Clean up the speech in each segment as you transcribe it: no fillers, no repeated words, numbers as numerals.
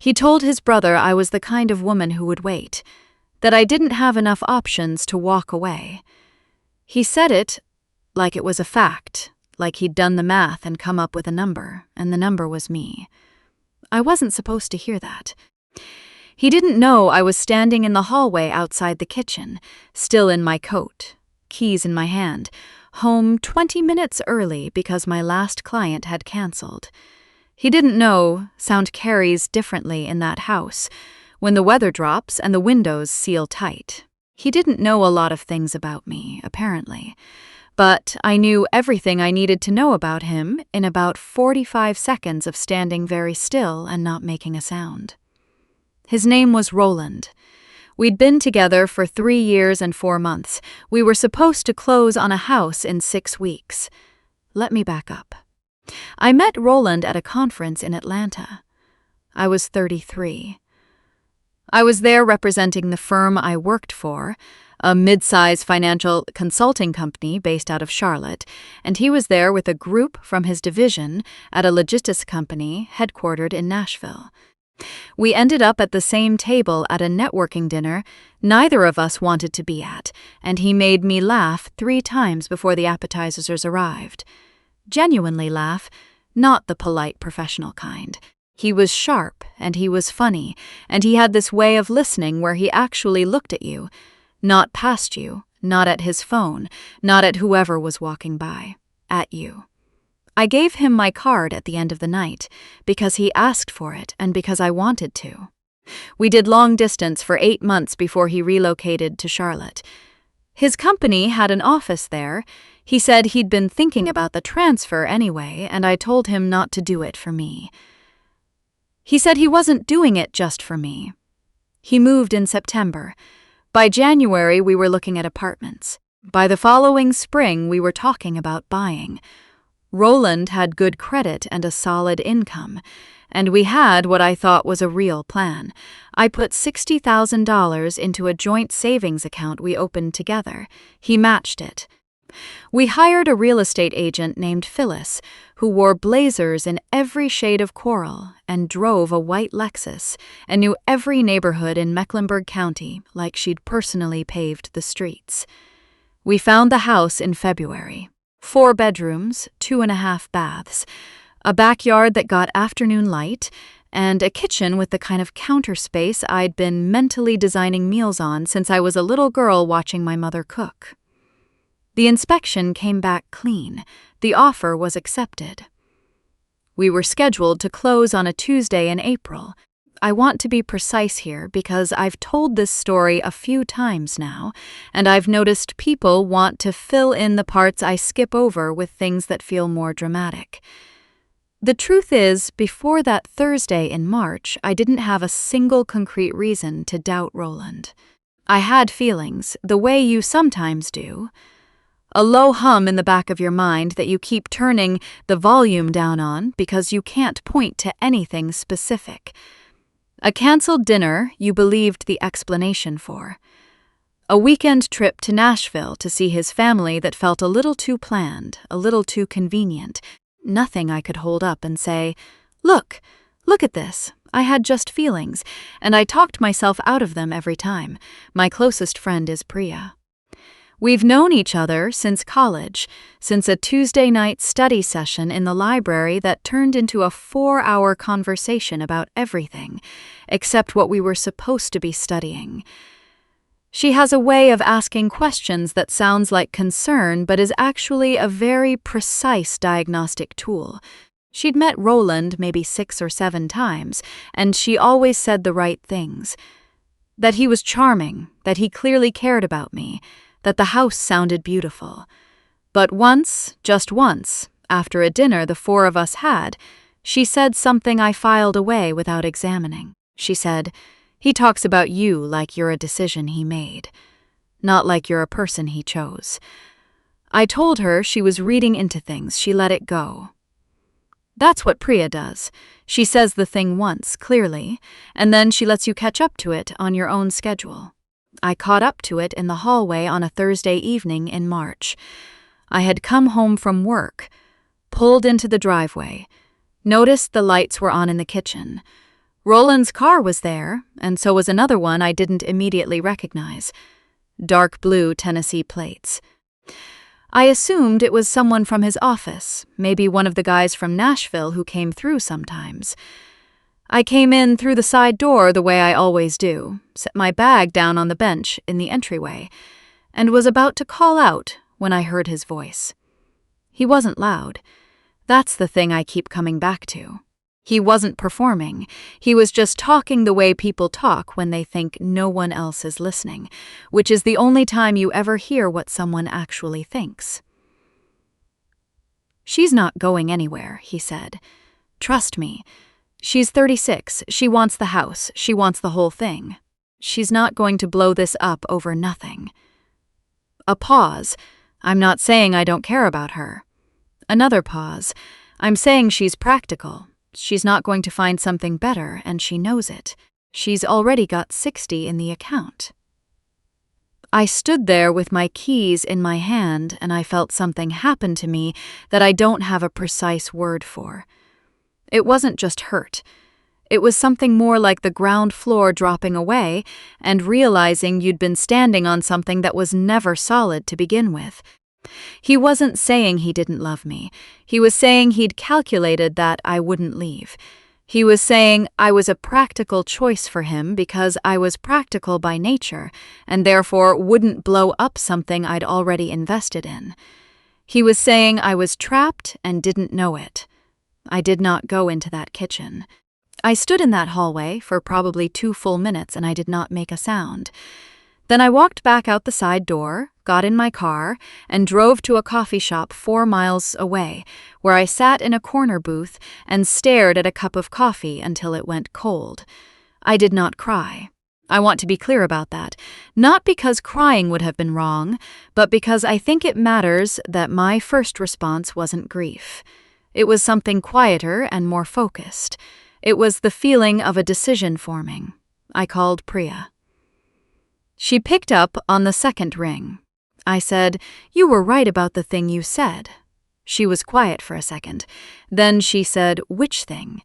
He told his brother I was the kind of woman who would wait, that I didn't have enough options to walk away. He said it like it was a fact, like he'd done the math and come up with a number, and the number was me. I wasn't supposed to hear that. He didn't know I was standing in the hallway outside the kitchen, still in my coat, keys in my hand, home 20 minutes early because my last client had canceled. He didn't know sound carries differently in that house, when the weather drops and the windows seal tight. He didn't know a lot of things about me, apparently, but I knew everything I needed to know about him in about 45 seconds of standing very still and not making a sound. His name was Roland. We'd been together for 3 years and 4 months. We were supposed to close on a house in 6 weeks. Let me back up. I met Roland at a conference in Atlanta. I was 33. I was there representing the firm I worked for, a mid-size financial consulting company based out of Charlotte, and he was there with a group from his division at a logistics company headquartered in Nashville. We ended up at the same table at a networking dinner neither of us wanted to be at, and he made me laugh 3 times before the appetizers arrived. Genuinely laugh, not the polite professional kind. He was sharp, and he was funny, and he had this way of listening where he actually looked at you, not past you, not at his phone, not at whoever was walking by, at you. I gave him my card at the end of the night, because he asked for it and because I wanted to. We did long distance for 8 months before he relocated to Charlotte. His company had an office there. He said he'd been thinking about the transfer anyway, and I told him not to do it for me. He said he wasn't doing it just for me. He moved in September. By January, we were looking at apartments. By the following spring, we were talking about buying. Roland had good credit and a solid income, and we had what I thought was a real plan. I put $60,000 into a joint savings account we opened together. He matched it. We hired a real estate agent named Phyllis, who wore blazers in every shade of coral and drove a white Lexus and knew every neighborhood in Mecklenburg County like she'd personally paved the streets. We found the house in February. 4 bedrooms, 2.5 baths, a backyard that got afternoon light, and a kitchen with the kind of counter space I'd been mentally designing meals on since I was a little girl watching my mother cook. The inspection came back clean. The offer was accepted. We were scheduled to close on a Tuesday in April. I want to be precise here because I've told this story a few times now, and I've noticed people want to fill in the parts I skip over with things that feel more dramatic. The truth is, before that Thursday in March, I didn't have a single concrete reason to doubt Roland. I had feelings, the way you sometimes do. A low hum in the back of your mind that you keep turning the volume down on because you can't point to anything specific. A canceled dinner you believed the explanation for. A weekend trip to Nashville to see his family that felt a little too planned, a little too convenient. Nothing I could hold up and say, look at this. I had just feelings, and I talked myself out of them every time. My closest friend is Priya. We've known each other since college, since a Tuesday night study session in the library that turned into a 4-hour conversation about everything, except what we were supposed to be studying. She has a way of asking questions that sounds like concern but is actually a very precise diagnostic tool. She'd met Roland maybe 6 or 7 times, and she always said the right things. That he was charming, that he clearly cared about me, that the house sounded beautiful. But once, just once, after a dinner the 4 of us had, she said something I filed away without examining. She said, "He talks about you like you're a decision he made, not like you're a person he chose." I told her she was reading into things. She let it go. That's what Priya does. She says the thing once, clearly, and then she lets you catch up to it on your own schedule. I caught up to it in the hallway on a Thursday evening in March. I had come home from work, pulled into the driveway, noticed the lights were on in the kitchen. Roland's car was there, and so was another one I didn't immediately recognize. Dark blue Tennessee plates. I assumed it was someone from his office, maybe one of the guys from Nashville who came through sometimes. I came in through the side door the way I always do, set my bag down on the bench in the entryway, and was about to call out when I heard his voice. He wasn't loud. That's the thing I keep coming back to. He wasn't performing. He was just talking the way people talk when they think no one else is listening, which is the only time you ever hear what someone actually thinks. "She's not going anywhere," he said. "Trust me. She's 36. She wants the house. She wants the whole thing. She's not going to blow this up over nothing." A pause. "I'm not saying I don't care about her." Another pause. "I'm saying she's practical. She's not going to find something better, and she knows it. She's already got 60 in the account." I stood there with my keys in my hand, and I felt something happen to me that I don't have a precise word for. It wasn't just hurt. It was something more like the ground floor dropping away and realizing you'd been standing on something that was never solid to begin with. He wasn't saying he didn't love me. He was saying he'd calculated that I wouldn't leave. He was saying I was a practical choice for him because I was practical by nature and therefore wouldn't blow up something I'd already invested in. He was saying I was trapped and didn't know it. I did not go into that kitchen. I stood in that hallway for probably 2 full minutes and I did not make a sound. Then I walked back out the side door, got in my car, and drove to a coffee shop 4 miles away, where I sat in a corner booth and stared at a cup of coffee until it went cold. I did not cry. I want to be clear about that, not because crying would have been wrong, but because I think it matters that my first response wasn't grief. It was something quieter and more focused. It was the feeling of a decision forming. I called Priya. She picked up on the second ring. I said, "You were right about the thing you said." She was quiet for a second. Then she said, "Which thing?"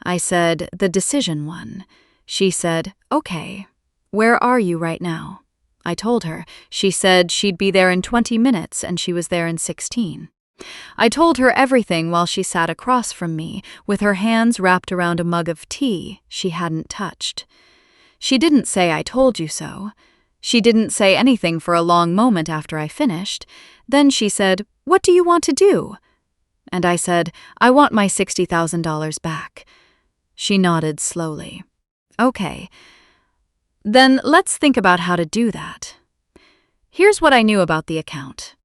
I said, "The decision one." She said, "Okay. Where are you right now?" I told her. She said she'd be there in 20 minutes and she was there in 16. I told her everything while she sat across from me, with her hands wrapped around a mug of tea she hadn't touched. She didn't say I told you so. She didn't say anything for a long moment after I finished. Then she said, "What do you want to do?" And I said, "I want my $60,000 back." She nodded slowly. "Okay. Then let's think about how to do that." Here's what I knew about the account.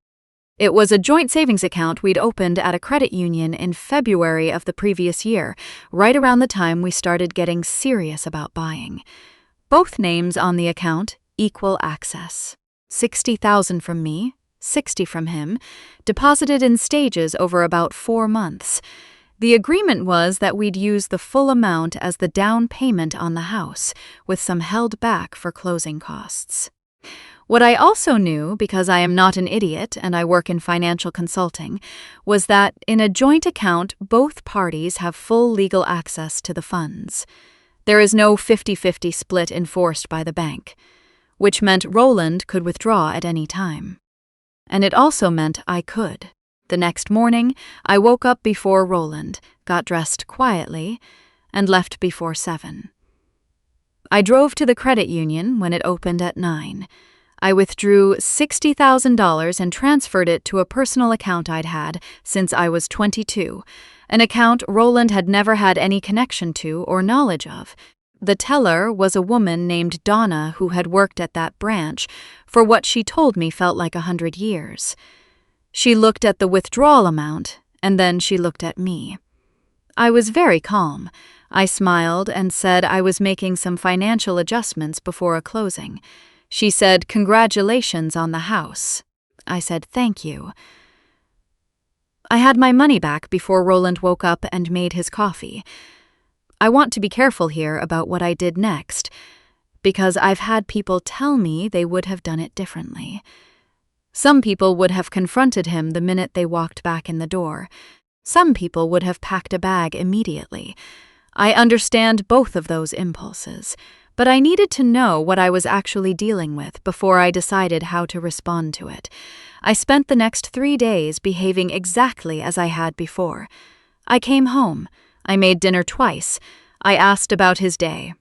It was a joint savings account we'd opened at a credit union in February of the previous year, right around the time we started getting serious about buying. Both names on the account, equal access. 60,000 from me, 60 from him, deposited in stages over about 4 months. The agreement was that we'd use the full amount as the down payment on the house, with some held back for closing costs. What I also knew, because I am not an idiot and I work in financial consulting, was that in a joint account, both parties have full legal access to the funds. There is no 50-50 split enforced by the bank, which meant Roland could withdraw at any time. And it also meant I could. The next morning, I woke up before Roland, got dressed quietly, and left before 7. I drove to the credit union when it opened at 9. I withdrew $60,000 and transferred it to a personal account I'd had since I was 22, an account Roland had never had any connection to or knowledge of. The teller was a woman named Donna who had worked at that branch for what she told me felt like 100 years. She looked at the withdrawal amount, and then she looked at me. I was very calm. I smiled and said I was making some financial adjustments before a closing. She said, "Congratulations on the house." I said, "Thank you." I had my money back before Roland woke up and made his coffee. I want to be careful here about what I did next, because I've had people tell me they would have done it differently. Some people would have confronted him the minute they walked back in the door. Some people would have packed a bag immediately. I understand both of those impulses, but I needed to know what I was actually dealing with before I decided how to respond to it. I spent the next 3 days behaving exactly as I had before. I came home. I made dinner twice. I asked about his day.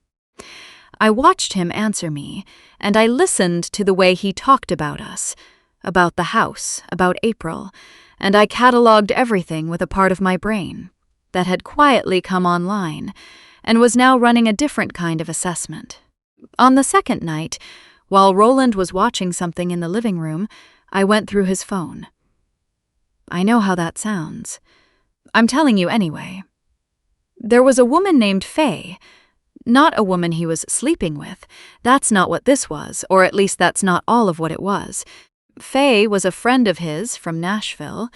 I watched him answer me, and I listened to the way he talked about us, about the house, about April, and I catalogued everything with a part of my brain that had quietly come online and was now running a different kind of assessment. On the second night, while Roland was watching something in the living room, I went through his phone. I know how that sounds. I'm telling you anyway. There was a woman named Faye. Not a woman he was sleeping with. That's not what this was, or at least that's not all of what it was. Faye was a friend of his from Nashville,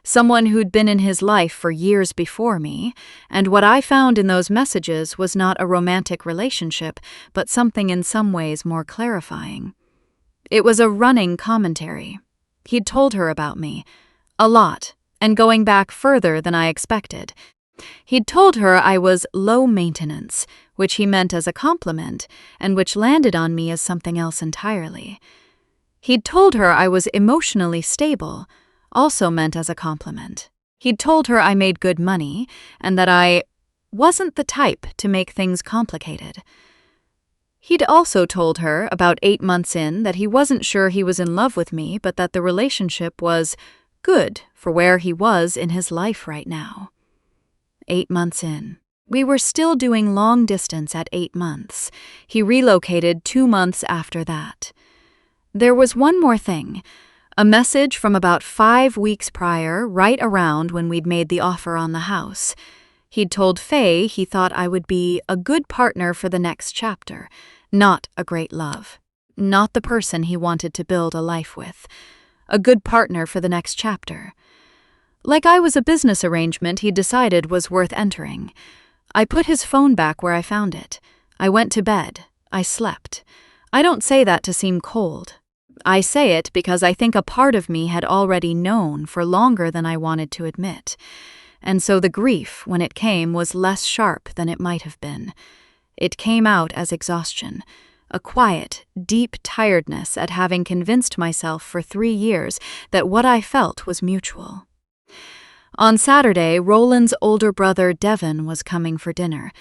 someone who'd been in his life for years before me, and what I found in those messages was not a romantic relationship, but something in some ways more clarifying. It was a running commentary. He'd told her about me. A lot, and going back further than I expected. He'd told her I was low maintenance, which he meant as a compliment, and which landed on me as something else entirely. He'd told her I was emotionally stable, also meant as a compliment. He'd told her I made good money, and that I wasn't the type to make things complicated. He'd also told her, about 8 months in, that he wasn't sure he was in love with me, but that the relationship was good for where he was in his life right now. 8 months in. We were still doing long distance at 8 months. He relocated 2 months after that. There was one more thing. A message from about 5 weeks prior, right around when we'd made the offer on the house. He'd told Faye he thought I would be a good partner for the next chapter, not a great love, not the person he wanted to build a life with. A good partner for the next chapter. Like I was a business arrangement he decided was worth entering. I put his phone back where I found it. I went to bed. I slept. I don't say that to seem cold. I say it because I think a part of me had already known for longer than I wanted to admit. And so the grief, when it came, was less sharp than it might have been. It came out as exhaustion, a quiet, deep tiredness at having convinced myself for 3 years that what I felt was mutual. On Saturday, Roland's older brother Devin was coming for dinner.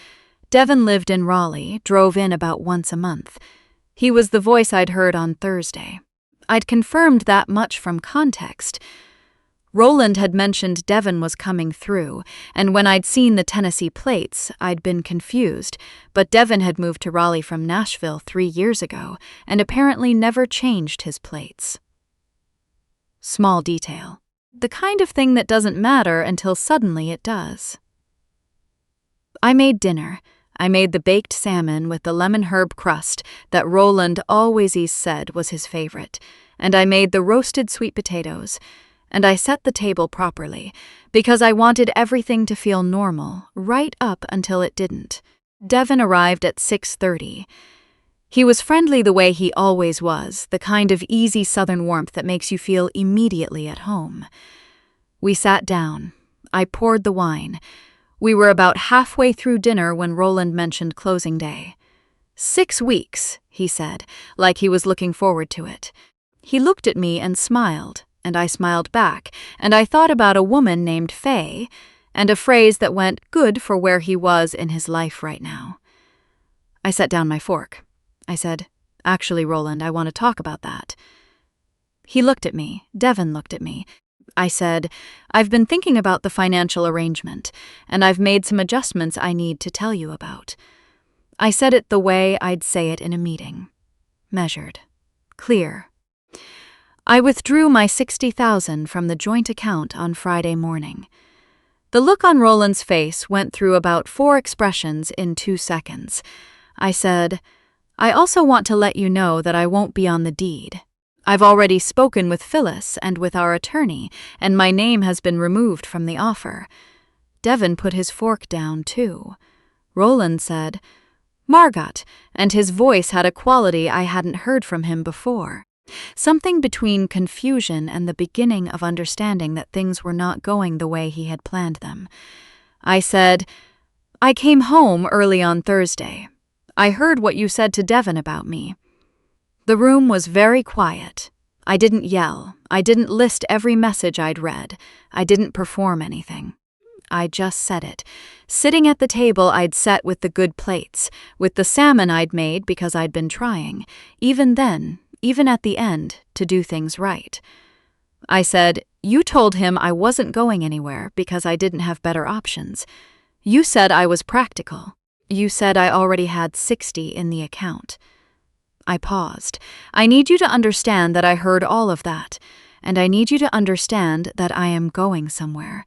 Devin lived in Raleigh, drove in about once a month. He was the voice I'd heard on Thursday. I'd confirmed that much from context. Roland had mentioned Devin was coming through, and when I'd seen the Tennessee plates, I'd been confused, but Devin had moved to Raleigh from Nashville 3 years ago, and apparently never changed his plates. Small detail. The kind of thing that doesn't matter until suddenly it does. I made dinner. I made the baked salmon with the lemon herb crust that Roland always said was his favorite, and I made the roasted sweet potatoes, and I set the table properly, because I wanted everything to feel normal, right up until it didn't. Devin arrived at 6:30. He was friendly the way he always was, the kind of easy southern warmth that makes you feel immediately at home. We sat down. I poured the wine. We were about halfway through dinner when Roland mentioned closing day. 6 weeks, he said, like he was looking forward to it. He looked at me and smiled, and I smiled back, and I thought about a woman named Faye, and a phrase that went good for where he was in his life right now. I set down my fork. I said, "Actually, Roland, I want to talk about that." He looked at me. Devin looked at me. I said, "I've been thinking about the financial arrangement, and I've made some adjustments I need to tell you about." I said it the way I'd say it in a meeting. Measured. Clear. I withdrew my $60,000 from the joint account on Friday morning. The look on Roland's face went through about 4 expressions in 2 seconds. I said, "I also want to let you know that I won't be on the deed. I've already spoken with Phyllis and with our attorney, and my name has been removed from the offer." Devin put his fork down, too. Roland said, "Margot," and his voice had a quality I hadn't heard from him before. Something between confusion and the beginning of understanding that things were not going the way he had planned them. I said, I came home early on Thursday. I heard what you said to Devin about me. The room was very quiet. I didn't yell. I didn't list every message I'd read. I didn't perform anything. I just said it, sitting at the table I'd set with the good plates, with the salmon I'd made because I'd been trying, even then, even at the end, to do things right. I said, "You told him I wasn't going anywhere because I didn't have better options. You said I was practical. You said I already had 60 in the account." I paused. "I need you to understand that I heard all of that, and I need you to understand that I am going somewhere."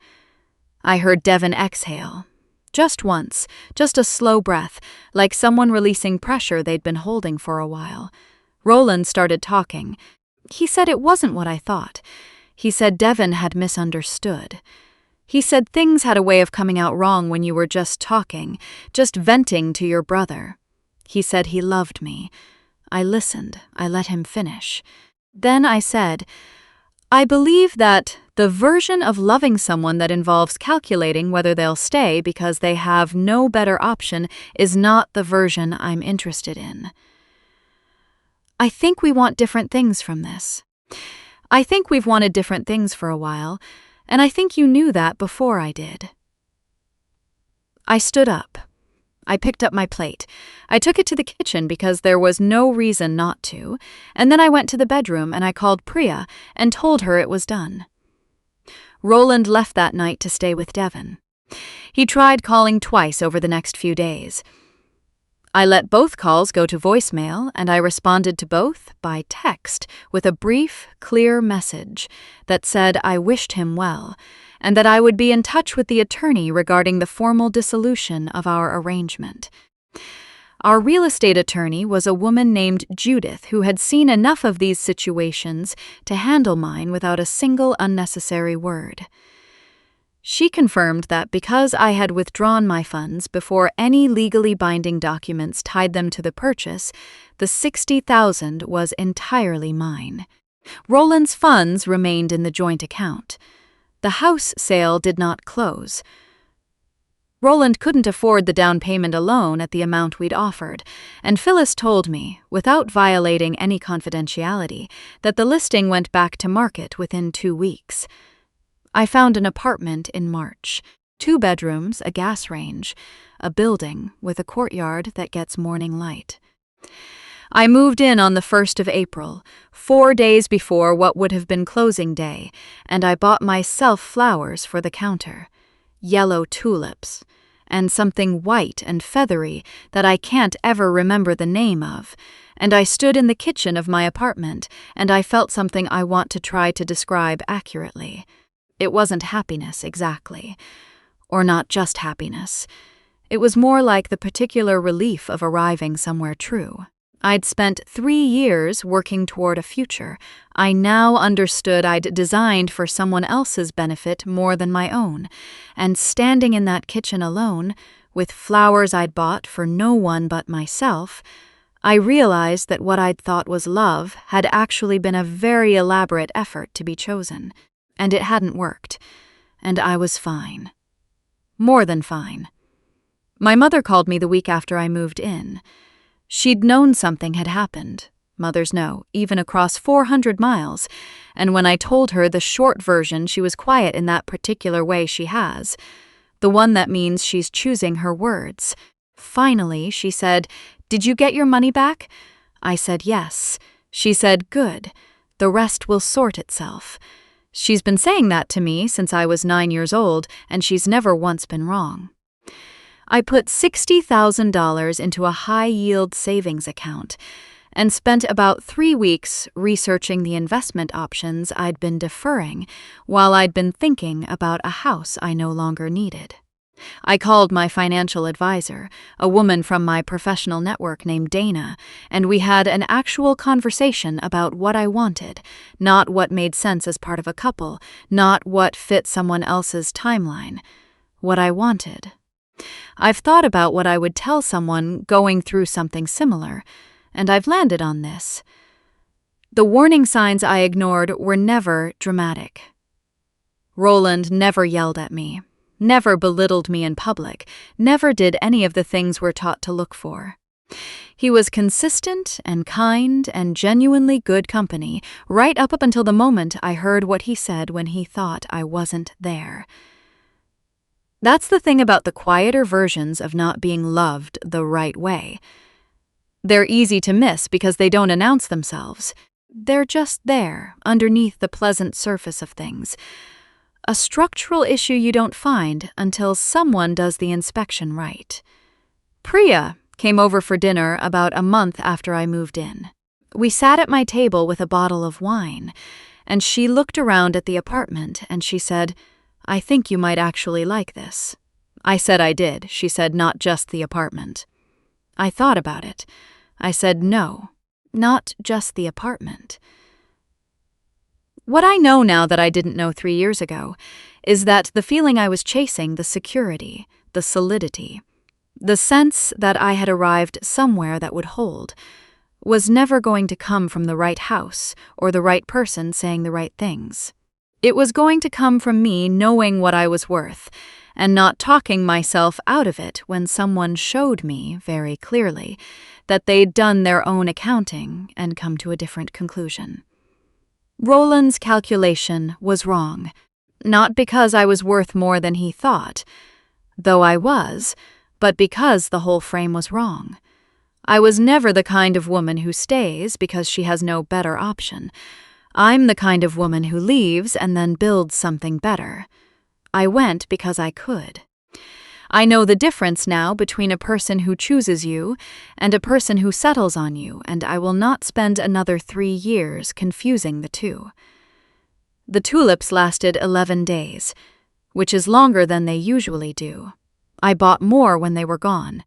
I heard Devin exhale. Just once, just a slow breath, like someone releasing pressure they'd been holding for a while. Roland started talking. He said it wasn't what I thought. He said Devin had misunderstood. He said things had a way of coming out wrong when you were just talking, just venting to your brother. He said he loved me. I listened. I let him finish. Then I said, "I believe that the version of loving someone that involves calculating whether they'll stay because they have no better option is not the version I'm interested in. I think we want different things from this. I think we've wanted different things for a while, and I think you knew that before I did." I stood up. I picked up my plate. I took it to the kitchen because there was no reason not to, and then I went to the bedroom and I called Priya and told her it was done. Roland left that night to stay with Devin. He tried calling twice over the next few days. I let both calls go to voicemail, and I responded to both by text with a brief, clear message that said I wished him well, and that I would be in touch with the attorney regarding the formal dissolution of our arrangement. Our real estate attorney was a woman named Judith who had seen enough of these situations to handle mine without a single unnecessary word. She confirmed that because I had withdrawn my funds before any legally binding documents tied them to the purchase, the $60,000 was entirely mine. Roland's funds remained in the joint account. The house sale did not close. Roland couldn't afford the down payment alone at the amount we'd offered, and Phyllis told me, without violating any confidentiality, that the listing went back to market within 2 weeks. I found an apartment in March, 2 bedrooms, a gas range, a building with a courtyard that gets morning light. I moved in on the 1st of April, 4 days before what would have been closing day, and I bought myself flowers for the counter, yellow tulips, and something white and feathery that I can't ever remember the name of, and I stood in the kitchen of my apartment, and I felt something I want to try to describe accurately. It wasn't happiness exactly, or not just happiness. It was more like the particular relief of arriving somewhere true. I'd spent 3 years working toward a future. I now understood I'd designed for someone else's benefit more than my own, and standing in that kitchen alone, with flowers I'd bought for no one but myself, I realized that what I'd thought was love had actually been a very elaborate effort to be chosen, and it hadn't worked, and I was fine. More than fine. My mother called me the week after I moved in. She'd known something had happened. Mothers know, even across 400 miles, and when I told her the short version, she was quiet in that particular way she has, the one that means she's choosing her words. Finally, she said, "Did you get your money back?" I said yes. She said, "Good. The rest will sort itself." She's been saying that to me since I was 9 years old, and she's never once been wrong. I put $60,000 into a high-yield savings account and spent about 3 weeks researching the investment options I'd been deferring while I'd been thinking about a house I no longer needed. I called my financial advisor, a woman from my professional network named Dana, and we had an actual conversation about what I wanted, not what made sense as part of a couple, not what fit someone else's timeline. What I wanted. I've thought about what I would tell someone going through something similar, and I've landed on this. The warning signs I ignored were never dramatic. Roland never yelled at me, never belittled me in public, never did any of the things we're taught to look for. He was consistent and kind and genuinely good company, right up until the moment I heard what he said when he thought I wasn't there. That's the thing about the quieter versions of not being loved the right way. They're easy to miss because they don't announce themselves. They're just there, underneath the pleasant surface of things. A structural issue you don't find until someone does the inspection right. Priya came over for dinner about a month after I moved in. We sat at my table with a bottle of wine, and she looked around at the apartment and she said, "I think you might actually like this." I said I did. She said, "Not just the apartment." I thought about it. I said, "No, not just the apartment." What I know now that I didn't know 3 years ago is that the feeling I was chasing, the security, the solidity, the sense that I had arrived somewhere that would hold, was never going to come from the right house or the right person saying the right things. It was going to come from me knowing what I was worth and not talking myself out of it when someone showed me very clearly that they'd done their own accounting and come to a different conclusion. Roland's calculation was wrong, not because I was worth more than he thought, though I was, but because the whole frame was wrong. I was never the kind of woman who stays because she has no better option. I'm the kind of woman who leaves and then builds something better. I went because I could. I know the difference now between a person who chooses you and a person who settles on you, and I will not spend another 3 years confusing the two. The tulips lasted 11 days, which is longer than they usually do. I bought more when they were gone.